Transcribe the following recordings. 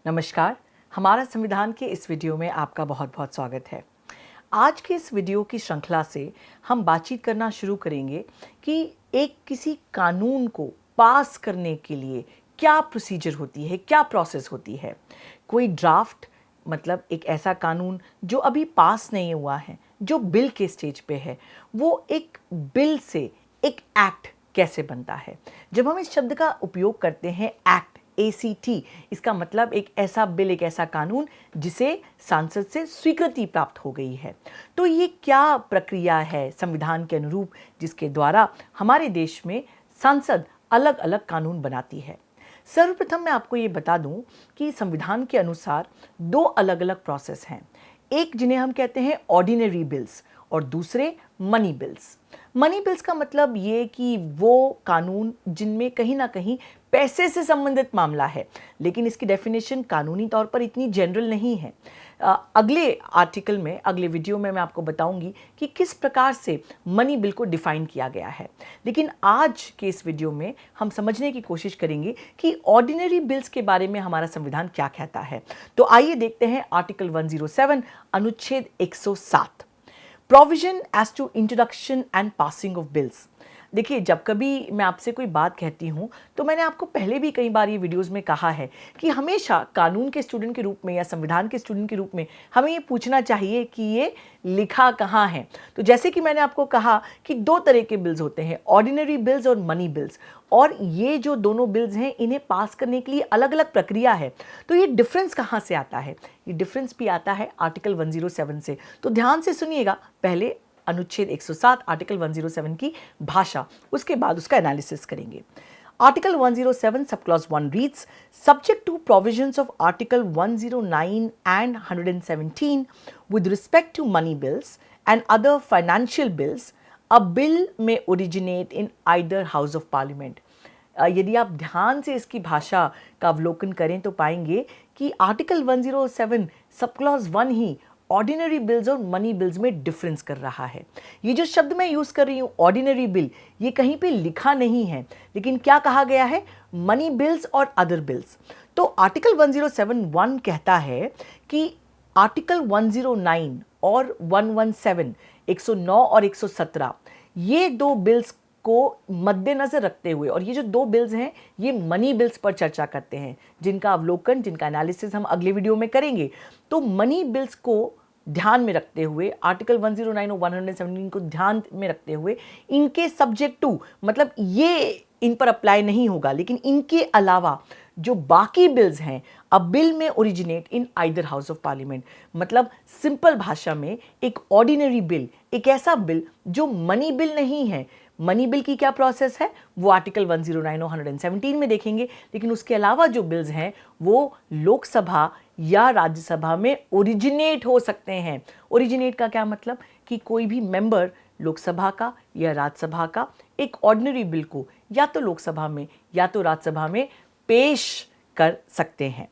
नमस्कार, हमारा संविधान के इस वीडियो में आपका बहुत बहुत स्वागत है। आज के इस वीडियो की श्रृंखला से हम बातचीत करना शुरू करेंगे कि एक किसी कानून को पास करने के लिए क्या प्रोसीजर होती है, क्या प्रोसेस होती है। कोई ड्राफ्ट मतलब एक ऐसा कानून जो अभी पास नहीं हुआ है, जो बिल के स्टेज पे है, वो एक बिल से एक एक्ट कैसे बनता है। जब हम इस शब्द का उपयोग करते हैं एक्ट, ACT, इसका मतलब एक ऐसा बिल, एक ऐसा कानून जिसे सांसद से स्वीकृति प्राप्त हो गई है। तो ये क्या प्रक्रिया है संविधान के अनुरूप जिसके द्वारा हमारे देश में संसद अलग अलग कानून बनाती है। सर्वप्रथम मैं आपको ये बता दूं कि संविधान के अनुसार दो अलग अलग प्रोसेस हैं। एक जिन्हें हम कहते हैं ऑर्डिनरी बिल्स और दूसरे मनी बिल्स। मनी बिल्स का मतलब ये कि वो कानून जिनमें कहीं ना कहीं पैसे से संबंधित मामला है, लेकिन इसकी डेफिनेशन कानूनी तौर पर इतनी जनरल नहीं है। अगले आर्टिकल में, अगले वीडियो में मैं आपको बताऊंगी कि किस प्रकार से मनी बिल को डिफाइन किया गया है। लेकिन आज के इस वीडियो में हम समझने की कोशिश करेंगे कि ऑर्डिनरी बिल्स के बारे में हमारा संविधान क्या कहता है। तो आइए देखते हैं आर्टिकल 107 अनुच्छेद 107, provision as to introduction and passing of bills. देखिए, जब कभी मैं आपसे कोई बात कहती हूँ तो मैंने आपको पहले भी कई बार ये वीडियोस में कहा है कि हमेशा कानून के स्टूडेंट के रूप में या संविधान के स्टूडेंट के रूप में हमें ये पूछना चाहिए कि ये लिखा कहाँ है। तो जैसे कि मैंने आपको कहा कि दो तरह के बिल्स होते हैं, ऑर्डिनरी बिल्स और मनी बिल्स, और ये जो दोनों बिल्स हैं इन्हें पास करने के लिए अलग अलग प्रक्रिया है। तो ये डिफरेंस कहाँ से आता है? ये डिफरेंस भी आता है आर्टिकल 107 से। तो ध्यान से सुनिएगा, पहले अनुच्छेद 107 आर्टिकल 107 की भाषा, उसके बाद उसका एनालिसिस करेंगे। Article 107 sub clause 1 reads, subject to provisions of article 109 and 117 with respect to money bills and other financial bills, a bill may originate in either house of parliament. यदि आप ध्यान से इसकी भाषा का अवलोकन करें तो पाएंगे कि आर्टिकल 107 सब क्लॉज 1 ही ऑर्डिनरी बिल्स और मनी बिल्स में डिफरेंस कर रहा है। ये जो शब्द मैं यूज कर रही हूँ ऑर्डिनरी बिल, ये कहीं पे लिखा नहीं है, लेकिन क्या कहा गया है? मनी बिल्स और अदर बिल्स। तो आर्टिकल 107(1) कहता है कि आर्टिकल 109 और 117, 109 और 117, ये दो बिल्स को मद्देनजर रखते हुए, और ये जो दो बिल्स हैं ये मनी बिल्स पर चर्चा करते हैं, जिनका अवलोकन, जिनका एनालिसिस हम अगले वीडियो में करेंगे। तो मनी बिल्स को ध्यान में रखते हुए, आर्टिकल 109 और 117 को ध्यान में रखते हुए, इनके सब्जेक्ट टू मतलब ये इन पर अप्लाई नहीं होगा, लेकिन इनके अलावा जो बाकी बिल्स हैं, अ बिल में originate in either house of parliament. मतलब सिंपल भाषा में एक ऑर्डिनरी बिल, एक ऐसा बिल जो मनी बिल नहीं है। मनी बिल की क्या प्रोसेस है वो आर्टिकल 109 और 117 में देखेंगे, लेकिन उसके अलावा जो बिल्स हैं वो लोकसभा या राज्यसभा में ओरिजिनेट हो सकते हैं। ओरिजिनेट का क्या मतलब? कि कोई भी मेंबर लोकसभा का या राज्यसभा का एक ऑर्डिनरी बिल को या तो लोकसभा में या तो राज्यसभा में पेश कर सकते हैं।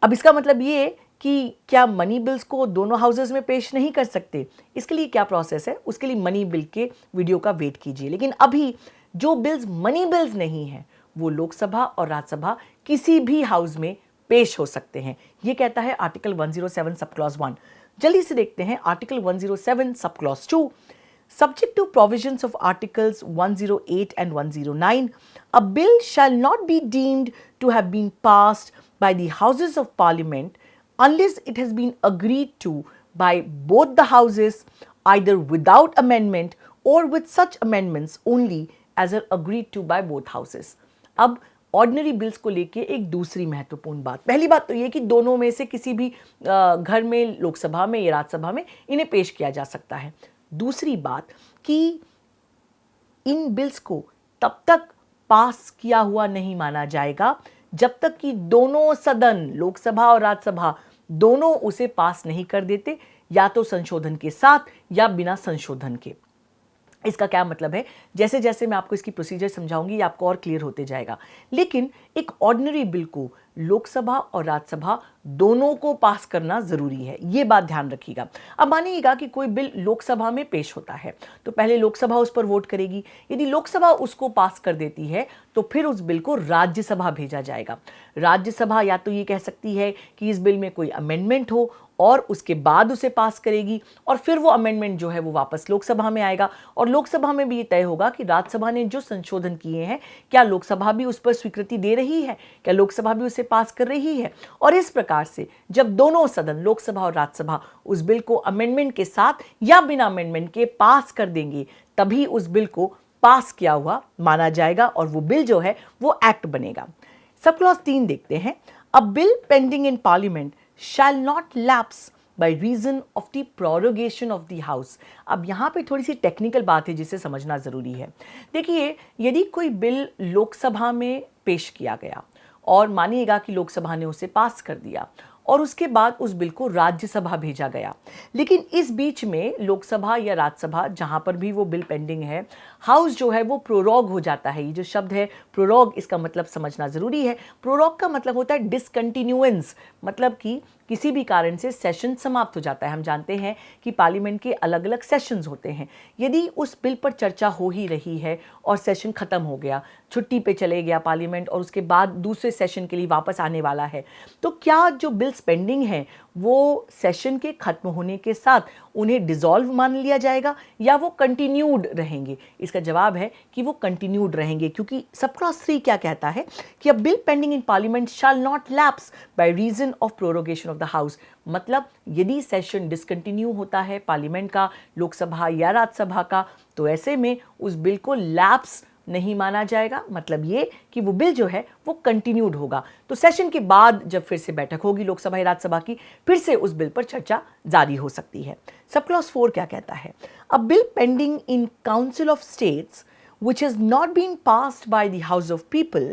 अब इसका मतलब ये कि क्या मनी बिल्स को दोनों हाउसेस में पेश नहीं कर सकते? इसके लिए क्या प्रोसेस है, उसके लिए मनी बिल के वीडियो का वेट कीजिए। लेकिन अभी जो बिल्स मनी बिल्स नहीं हैं वो लोकसभा और राज्यसभा किसी भी हाउस में पेश हो सकते हैं। ये कहता है आर्टिकल 107 सब क्लॉज 1। जल्दी से देखते हैं article 107 sub clause 2, subject to provisions of articles 108 and 109, a bill shall not be deemed to have been passed by the houses of parliament unless it has been agreed to by both the houses, either without amendment or with such amendments only as are agreed to by both houses. अब ordinary bills को लेके एक दूसरी महत्वपूर्ण बात, पहली बात तो ये कि दोनों में से किसी भी घर में, लोकसभा में या राज्यसभा में इन्हें पेश किया जा सकता है। दूसरी बात कि इन बिल्स को तब तक पास किया हुआ नहीं माना जाएगा जब तक कि दोनों सदन, लोकसभा और राज्यसभा, दोनों उसे पास नहीं कर देते, या तो संशोधन के साथ या बिना संशोधन के। इसका क्या मतलब है? जैसे जैसे मैं आपको इसकी प्रोसीजर समझाऊंगी ये आपको और क्लियर होते जाएगा। लेकिन एक ऑर्डिनरी बिल को लोकसभा और राज्यसभा दोनों को पास करना जरूरी है, ये बात ध्यान रखिएगा। अब मानिएगा कि कोई बिल लोकसभा में पेश होता है तो पहले लोकसभा उस पर वोट करेगी। यदि लोकसभा उसको पास कर देती है तो फिर उस बिल को राज्यसभा भेजा जाएगा। राज्यसभा या तो ये कह सकती है कि इस बिल में कोई अमेंडमेंट हो और उसके बाद उसे पास करेगी, और फिर वो अमेंडमेंट जो है वो वापस लोकसभा में आएगा, और लोकसभा में भी ये तय होगा कि राज्यसभा ने जो संशोधन किए हैं क्या लोकसभा भी उस पर स्वीकृति दे रही है, क्या लोकसभा भी उसे पास कर रही है। और इस प्रकार से जब दोनों सदन लोकसभा और राज्यसभा उस बिल को अमेंडमेंट के साथ या बिना अमेंडमेंट के पास कर देंगे तभी उस बिल को पास किया हुआ माना जाएगा और वो बिल जो है वो एक्ट बनेगा। सब क्लॉज 3 देखते हैं। अ bill pending in parliament shall not lapse by reason of the prorogation of the house। अब यहाँ पे थोड़ी सी टेक्निकल बात है जिसे समझना ज़रूरी है। देखिए, यदि कोई बिल लोकसभा में पेश किया गया और मानिएगा कि लोकसभा ने उसे पास कर दिया और उसके बाद उस बिल को राज्यसभा भेजा गया, लेकिन इस बीच में लोकसभा या राज्यसभा जहाँ पर भी वो बिल पेंडिंग है, हाउस जो है वो प्रोरोग हो जाता है। ये जो शब्द है प्रोरोग, इसका मतलब समझना ज़रूरी है। प्रोरोग का मतलब होता है डिसकंटिन्यूएंस, मतलब कि किसी भी कारण से सेशन समाप्त हो जाता है। हम जानते हैं कि पार्लियामेंट के अलग अलग सेशंस होते हैं। यदि उस बिल पर चर्चा हो ही रही है और सेशन ख़त्म हो गया, छुट्टी पे चले गया पार्लियामेंट और उसके बाद दूसरे सेशन के लिए वापस आने वाला है, तो क्या जो बिल्स पेंडिंग हैं वो सेशन के खत्म होने के साथ उन्हें डिसॉल्व मान लिया जाएगा या वो कंटिन्यूड रहेंगे? इसका जवाब है कि वो कंटिन्यूड रहेंगे, क्योंकि सब क्लॉज 3 क्या कहता है कि a bill pending in parliament shall not lapse by reason of prorogation of the house. मतलब यदि सेशन डिसकंटिन्यू होता है पार्लियामेंट का, लोकसभा या राज्यसभा का, तो ऐसे में उस बिल को लैप्स नहीं माना जाएगा। मतलब ये कि वो बिल जो है वो कंटिन्यूड होगा। तो सेशन के बाद जब फिर से बैठक होगी लोकसभा या राज्यसभा की, फिर से उस बिल पर चर्चा जारी हो सकती है। सब क्लॉज 4 क्या कहता है? अ bill pending in council of states which has not been passed by the House of People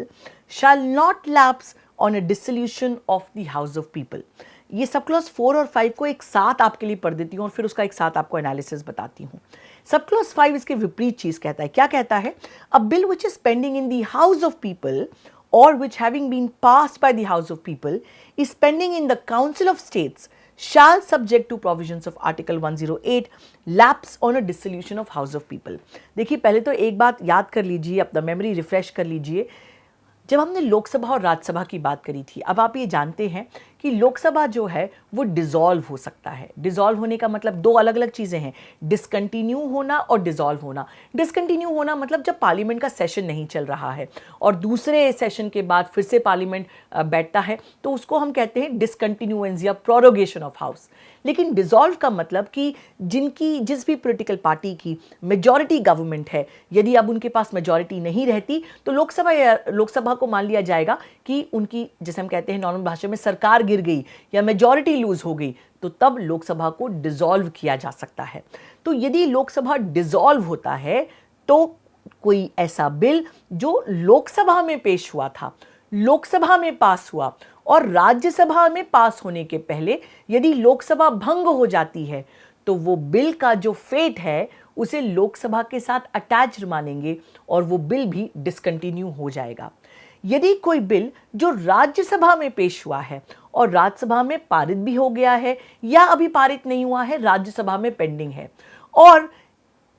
shall not lapse on a dissolution of the House of People। ये सब क्लॉज 4 और 5 को एक साथ आपके लिए पढ़ देती हूँ और फिर उसका एक साथ आपको एनालिसिस बताती हूँ। सब क्लॉज 5 इसके विपरीत चीज कहता है। क्या कहता है? अ bill which is pending in the house of people or which having been passed by the House of People is pending in the Council of States shall subject to provisions of Article 108 lapse on a dissolution of House of People। देखिए, पहले तो एक बात याद कर लीजिए, अपना memory refresh कर लीजिए। जब हमने लोकसभा और राज्यसभा की बात करी थी, अब आप ये जानते हैं कि लोकसभा जो है वो डिसॉल्व हो सकता है। डिसॉल्व होने का मतलब 2 अलग अलग चीज़ें हैं, डिसकंटिन्यू होना और डिसॉल्व होना। डिसकंटिन्यू होना मतलब जब पार्लियामेंट का सेशन नहीं चल रहा है और दूसरे सेशन के बाद फिर से पार्लियामेंट बैठता है, तो उसको हम कहते हैं डिसकंटिन्यूएंस या प्रोरोगेशन ऑफ हाउस। लेकिन डिसॉल्व का मतलब कि जिस भी पॉलिटिकल पार्टी की मेजॉरिटी गवर्नमेंट है, यदि अब उनके पास मेजॉरिटी नहीं रहती तो लोकसभा को मान लिया जाएगा कि उनकी, जैसे हम कहते हैं नॉर्मल भाषा में, सरकार गिर गई या मेजॉरिटी लूज हो गई, तो तब लोकसभा को डिसॉल्व किया जा सकता है। तो यदि लोकसभा डिसॉल्व होता है तो कोई ऐसा बिल जो लोकसभा में पेश हुआ था, लोकसभा में पास हुआ और राज्यसभा में पास होने के पहले यदि लोकसभा भंग हो जाती है तो वो बिल का जो फेट है उसे लोकसभा के साथ अटैच्ड मानेंगे और वो बिल भी डिसकंटिन्यू हो जाएगा। यदि कोई बिल जो राज्यसभा में पेश हुआ है और राज्यसभा में पारित भी हो गया है या अभी पारित नहीं हुआ है, राज्यसभा में पेंडिंग है, और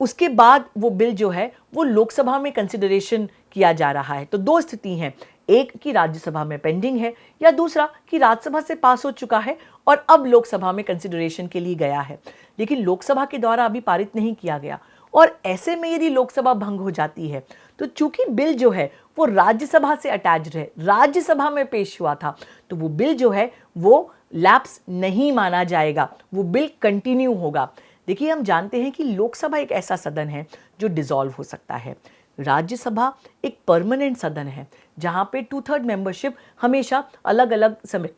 उसके बाद वो बिल जो है वो लोकसभा में कंसिडरेशन किया जा रहा है, तो 2 स्थिति हैं, एक कि राज्यसभा में पेंडिंग है या दूसरा कि राज्यसभा से पास हो चुका है और अब लोकसभा में कंसिडरेशन के लिए गया है, लेकिन लोकसभा के द्वारा अभी पारित नहीं किया गया। और ऐसे में यदि लोकसभा भंग हो जाती है तो चूंकि बिल जो है वो राज्यसभा से अटैच्ड है, राज्यसभा में पेश हुआ था, तो वो बिल जो है वो लैप्स नहीं माना जाएगा, वो बिल कंटिन्यू होगा। देखिए, हम जानते हैं कि लोकसभा एक ऐसा सदन है जो डिसॉल्व हो सकता है। राज्यसभा एक परमानेंट सदन है जहां पे 2/3 मेंबरशिप हमेशा अलग अलग समय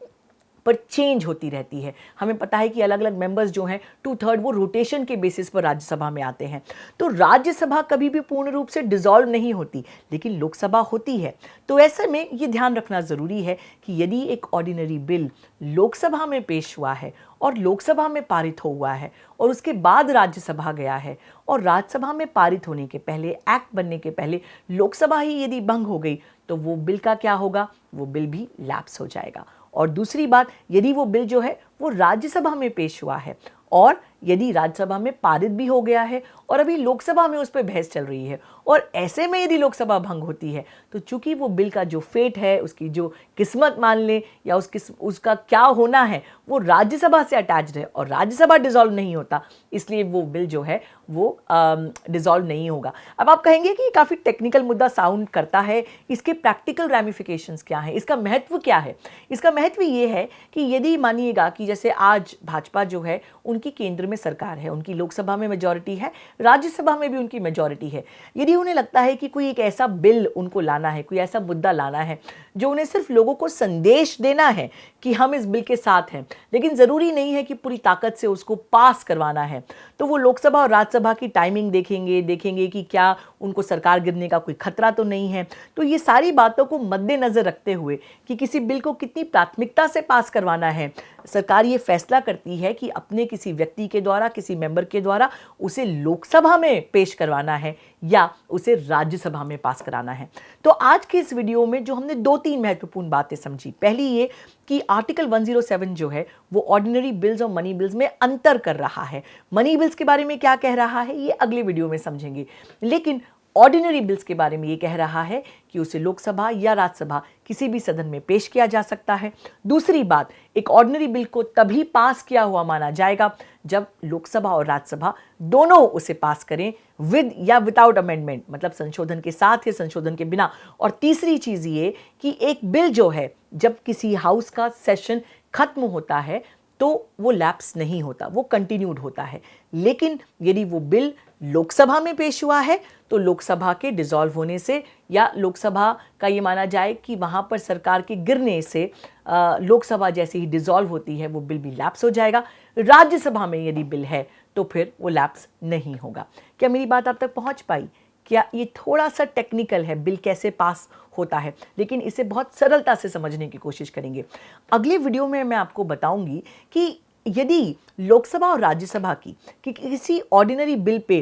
पर चेंज होती रहती है। हमें पता है कि अलग अलग मेंबर्स जो हैं 2/3 वो रोटेशन के बेसिस पर राज्यसभा में आते हैं। तो राज्यसभा कभी भी पूर्ण रूप से डिसॉल्व नहीं होती, लेकिन लोकसभा होती है। तो ऐसे में ये ध्यान रखना ज़रूरी है कि यदि एक ऑर्डिनरी बिल लोकसभा में पेश हुआ है और लोकसभा में पारित हुआ है और उसके बाद राज्यसभा गया है और राज्यसभा में पारित होने के पहले, एक्ट बनने के पहले लोकसभा ही यदि भंग हो गई, तो वो बिल का क्या होगा? वो बिल भी लैप्स हो जाएगा। और दूसरी बात, यदि वो बिल जो है वो राज्यसभा में पेश हुआ है और यदि राज्यसभा में पारित भी हो गया है और अभी लोकसभा में उस पर बहस चल रही है और ऐसे में यदि लोकसभा भंग होती है, तो चूंकि वो बिल का जो फेट है, उसकी जो किस्मत मान लें या उसका क्या होना है, वो राज्यसभा से अटैच्ड है और राज्यसभा डिसॉल्व नहीं होता, इसलिए वो बिल जो है वो डिसॉल्व नहीं होगा। अब आप कहेंगे कि काफ़ी टेक्निकल मुद्दा साउंड करता है, इसके प्रैक्टिकल रैमिफिकेशंस क्या हैं, इसका महत्व क्या है? इसका महत्व ये है कि यदि मानिएगा कि जैसे आज भाजपा जो है उनकी केंद्र में सरकार है, उनकी लोकसभा में मेजॉरिटी है, राज्यसभा में भी उनकी मेजॉरिटी है। यदि उन्हें लगता है कि कोई एक ऐसा बिल उनको लाना है, कोई ऐसा मुद्दा लाना है जो उन्हें सिर्फ लोगों को संदेश देना है कि हम इस बिल के साथ हैं, लेकिन ज़रूरी नहीं है कि पूरी ताकत से उसको पास करवाना है, तो वो लोकसभा और राज्यसभा की टाइमिंग देखेंगे कि क्या उनको सरकार गिरने का कोई खतरा तो नहीं है। तो ये सारी बातों को मद्देनज़र रखते हुए कि किसी बिल को कितनी प्राथमिकता से पास करवाना है, सरकार ये फैसला करती है कि अपने किसी व्यक्ति के द्वारा, किसी मेंबर के द्वारा उसे लोकसभा में पेश करवाना है या उसे राज्यसभा में पास कराना है। तो आज के इस वीडियो में जो हमने 2-3 महत्वपूर्ण बातें समझी, पहली ये कि आर्टिकल 107 जो है वो ऑर्डिनरी बिल्स और मनी बिल्स में अंतर कर रहा है। मनी बिल्स के बारे में क्या कह रहा है ये अगले वीडियो में समझेंगे, लेकिन ऑर्डिनरी बिल्स के बारे में ये कह रहा है कि उसे लोकसभा या राज्यसभा किसी भी सदन में पेश किया जा सकता है। दूसरी बात, एक ऑर्डिनरी बिल को तभी पास किया हुआ माना जाएगा जब लोकसभा और राज्यसभा दोनों उसे पास करें विद या विदाउट अमेंडमेंट, मतलब संशोधन के साथ या संशोधन के बिना। और तीसरी चीज ये कि एक बिल जो है जब किसी हाउस का सेशन खत्म होता है तो वो लैप्स नहीं होता, वो कंटिन्यूड होता है। लेकिन यदि वो बिल लोकसभा में पेश हुआ है तो लोकसभा के डिसॉल्व होने से या लोकसभा का ये माना जाए कि वहाँ पर सरकार के गिरने से लोकसभा जैसे ही डिसॉल्व होती है वो बिल भी लैप्स हो जाएगा। राज्यसभा में यदि बिल है तो फिर वो लैप्स नहीं होगा। क्या मेरी बात आप तक पहुँच पाई? क्या ये थोड़ा सा टेक्निकल है, बिल कैसे पास होता है, लेकिन इसे बहुत सरलता से समझने की कोशिश करेंगे। अगले वीडियो में मैं आपको बताऊंगी कि यदि लोकसभा और राज्यसभा की कि किसी ऑर्डिनरी बिल पे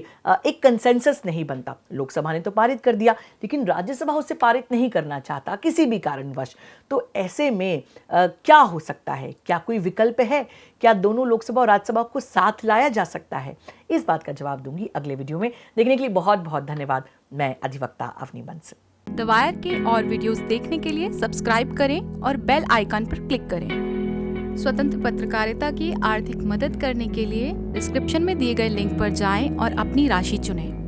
एक कंसेंसस नहीं बनता, लोकसभा ने तो पारित कर दिया लेकिन राज्यसभा उसे पारित नहीं करना चाहता किसी भी कारणवश, तो ऐसे में क्या हो सकता है? क्या कोई विकल्प है? क्या दोनों लोकसभा और राज्यसभा को साथ लाया जा सकता है? इस बात का जवाब दूंगी अगले वीडियो में। देखने के लिए बहुत बहुत धन्यवाद। मैं अधिवक्ता अवनी बंसल। द वायर के और वीडियोस देखने के लिए सब्सक्राइब करें और बेल आइकन पर क्लिक करें। स्वतंत्र पत्रकारिता की आर्थिक मदद करने के लिए डिस्क्रिप्शन में दिए गए लिंक पर जाएं और अपनी राशि चुनें।